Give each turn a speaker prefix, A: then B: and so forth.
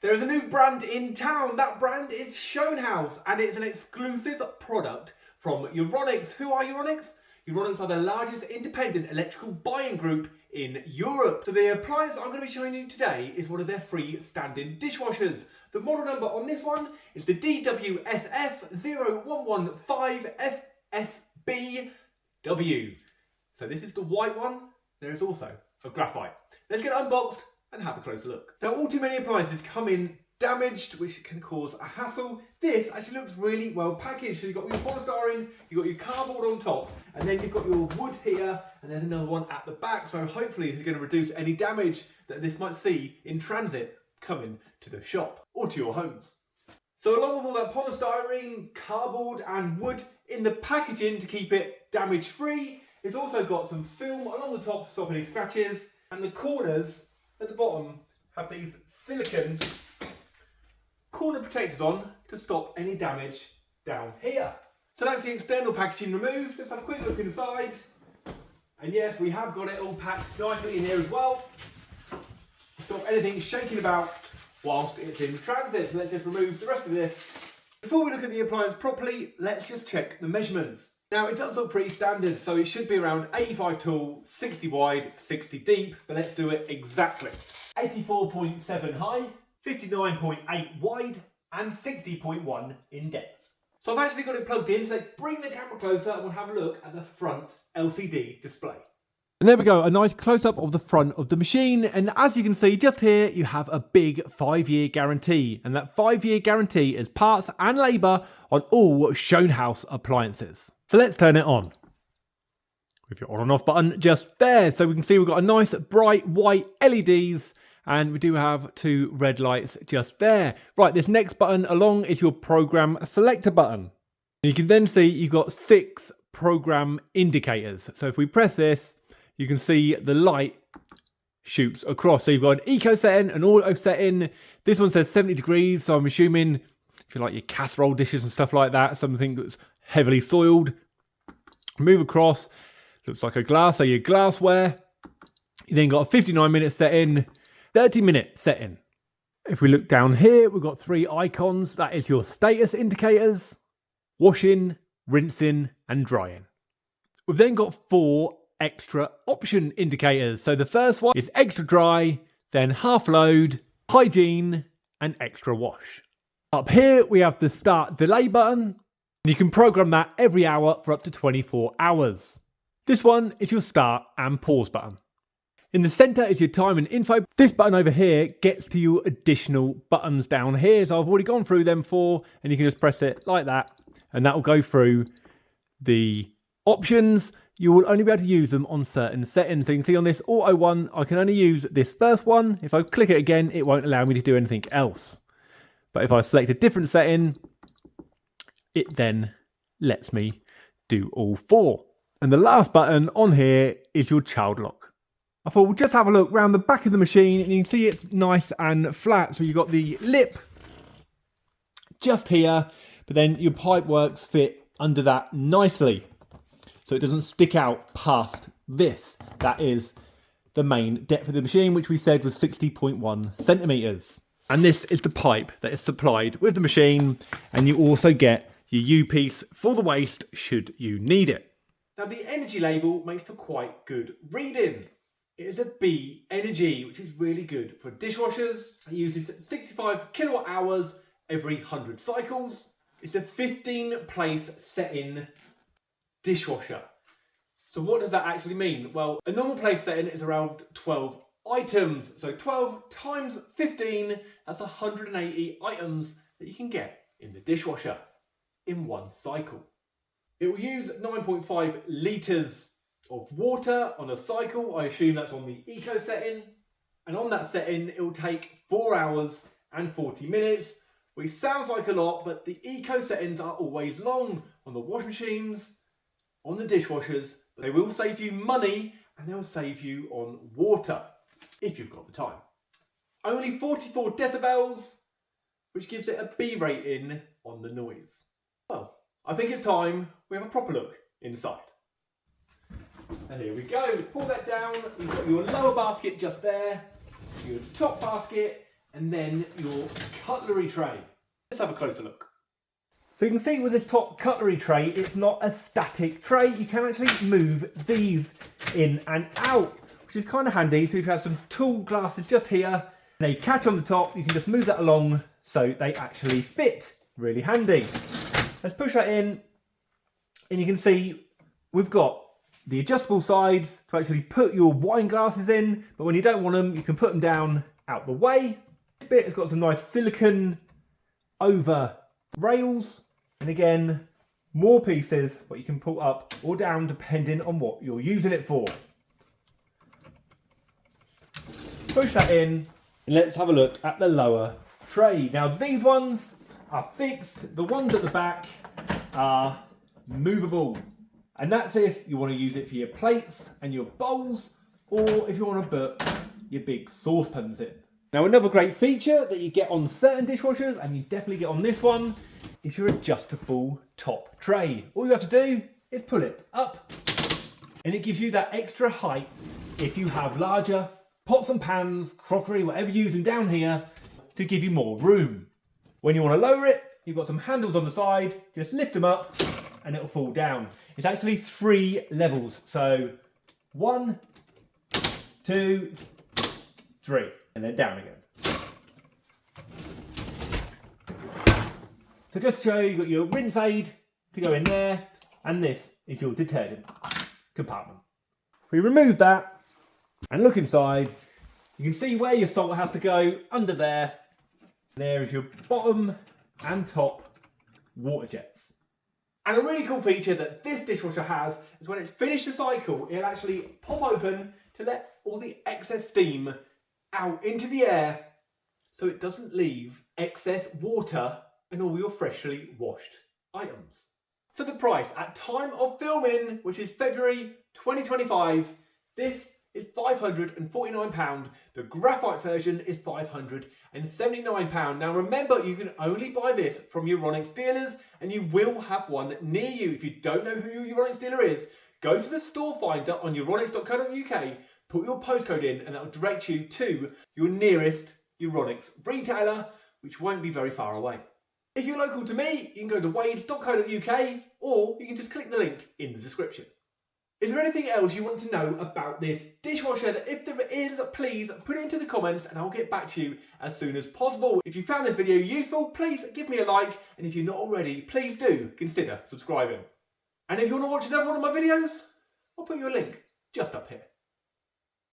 A: There is a new brand in town. That brand is Schönhaus, and it's an exclusive product from Euronics. Who are Euronics? Euronics are the largest independent electrical buying group in Europe. So the appliance I'm going to be showing you today is one of their free-standing dishwashers. The model number on this one is the DWSF0115FSBW. So this is the white one. There is also a graphite. Let's get it unboxed and have a closer look. Now, all too many appliances come in damaged, which can cause a hassle. This actually looks really well packaged. So you've got your polystyrene, you've got your cardboard on top, and then you've got your wood here, and there's another one at the back. So hopefully it's going to reduce any damage that this might see in transit coming to the shop or to your homes. So along with all that polystyrene, cardboard and wood in the packaging to keep it damage free, it's also got some film along the top to stop any scratches, and the corners at the bottom have these silicone corner protectors on to stop any damage down here. So that's the external packaging removed. Let's have a quick look inside. And yes, we have got it all packed nicely in here as well, to stop anything shaking about whilst it's in transit. So let's just remove the rest of this. Before we look at the appliance properly, let's just check the measurements. Now, it does look pretty standard, so it should be around 85 tall, 60 wide, 60 deep, but let's do it exactly. 84.7 high, 59.8 wide, and 60.1 in depth. So I've actually got it plugged in, so let's bring the camera closer and we'll have a look at the front LCD display. And there we go, a nice close-up of the front of the machine, and as you can see just here, you have a big 5-year guarantee, and that 5-year guarantee is parts and labour on all Schönhaus appliances. So let's turn it on with your on and off button just there. So we can see we've got a nice bright white LEDs, and we do have 2 red lights just there. Right, this next button along is your program selector button. You can then see you've got 6 program indicators. So if we press this, you can see the light shoots across. So you've got an eco setting, an auto setting. This one says 70 degrees. So I'm assuming if you like your casserole dishes and stuff like that, something that's heavily soiled. Move across, looks like a glass, so your glassware. You then got a 59-minute setting, 30-minute setting. If we look down here, we've got 3 icons. That is your status indicators, washing, rinsing, and drying. We've then got 4 extra option indicators. So the first one is extra dry, then half load, hygiene, and extra wash. Up here, we have the start delay button. You can program that every hour for up to 24 hours. This one is your start and pause button. In the center is your time and info. This button over here gets to your additional buttons down here. So I've already gone through them 4, and you can just press it like that, and that will go through the options. You will only be able to use them on certain settings. So you can see on this auto one, I can only use this first one. If I click it again, it won't allow me to do anything else. But if I select a different setting, it then lets me do all 4. And the last button on here is your child lock. I thought we'll just have a look around the back of the machine, and you can see it's nice and flat. So you've got the lip just here, but then your pipe works fit under that nicely. So it doesn't stick out past this. That is the main depth of the machine, which we said was 60.1 centimetres. And this is the pipe that is supplied with the machine, and you also get your U-piece for the waste should you need it. Now, the energy label makes for quite good reading. It is a B energy, which is really good for dishwashers. It uses 65 kilowatt hours every 100 cycles. It's a 15-place setting dishwasher. So what does that actually mean? Well, a normal place setting is around 12 items. So 12 times 15, that's 180 items that you can get in the dishwasher in one cycle. It will use 9.5 litres of water on a cycle. I assume that's on the eco setting. And on that setting, it will take 4 hours and 40 minutes, which sounds like a lot, but the eco settings are always long on the wash machines, on the dishwashers, but they will save you money and they'll save you on water if you've got the time. Only 44 decibels, which gives it a B rating on the noise. Well, I think it's time we have a proper look inside. And here we go, pull that down, you've got your lower basket just there, your top basket, and then your cutlery tray. Let's have a closer look. So you can see with this top cutlery tray, it's not a static tray. You can actually move these in and out, which is kind of handy. So if you have some tool glasses just here, and they catch on the top, you can just move that along so they actually fit. Really handy. Let's push that in, and you can see we've got the adjustable sides to actually put your wine glasses in, but when you don't want them, you can put them down out the way. This bit has got some nice silicone over rails, and again, more pieces what you can pull up or down depending on what you're using it for. Push that in, and let's have a look at the lower tray. Now these ones are fixed, the ones at the back are movable, and that's if you want to use it for your plates and your bowls, or if you want to put your big saucepans in. Now another great feature that you get on certain dishwashers, and you definitely get on this one, is your adjustable top tray. All you have to do is pull it up, and it gives you that extra height if you have larger pots and pans, crockery, whatever you're using down here, to give you more room. When you want to lower it, you've got some handles on the side, just lift them up and it'll fall down. It's actually 3 levels, so 1, 2, 3, and then down again. So just to show you, you've got your rinse aid to go in there, and this is your detergent compartment. We remove that and look inside. You can see where your salt has to go under there. There is your bottom and top water jets. And a really cool feature that this dishwasher has is when it's finished the cycle, it'll actually pop open to let all the excess steam out into the air, so it doesn't leave excess water in all your freshly washed items. So the price at time of filming, which is February 2025, this is £549. The graphite version is £579. Now remember, you can only buy this from Euronics dealers, and you will have one near you. If you don't know who your Euronics dealer is, go to the store finder on euronics.co.uk, put your postcode in, and that will direct you to your nearest Euronics retailer, which won't be very far away. If you're local to me, you can go to wades.co.uk, or you can just click the link in the description. Is there anything else you want to know about this dishwasher? That if there is, please put it into the comments and I'll get back to you as soon as possible. If you found this video useful, please give me a like, and if you're not already, please do consider subscribing. And if you want to watch another one of my videos, I'll put you a link just up here.